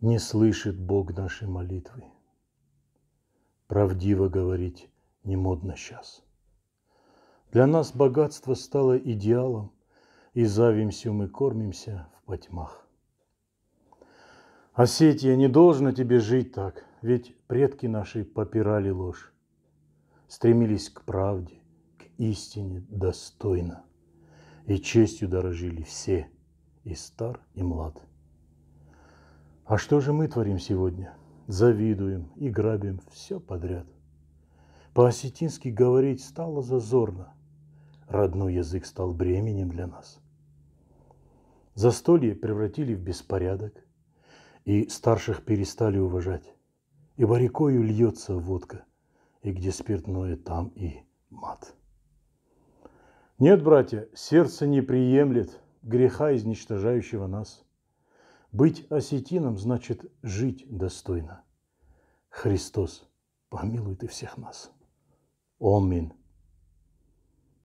Не слышит Бог нашей молитвы. Правдиво говорить не модно сейчас. Для нас богатство стало идеалом, и завимся мы кормимся в потьмах. Осетия, не должно тебе жить так, ведь предки наши попирали ложь, стремились к правде, к истине достойно, и честью дорожили все, и стар, и млад. А что же мы творим сегодня? Завидуем и грабим все подряд. По-осетински говорить стало зазорно, родной язык стал бременем для нас. Застолье превратили в беспорядок, и старших перестали уважать, ибо рекою льется водка, и где спиртное, там и мат. Нет, братья, сердце не приемлет греха, изничтожающего нас. Быть осетином значит жить достойно. Христос, помилуй ты всех нас. Аминь.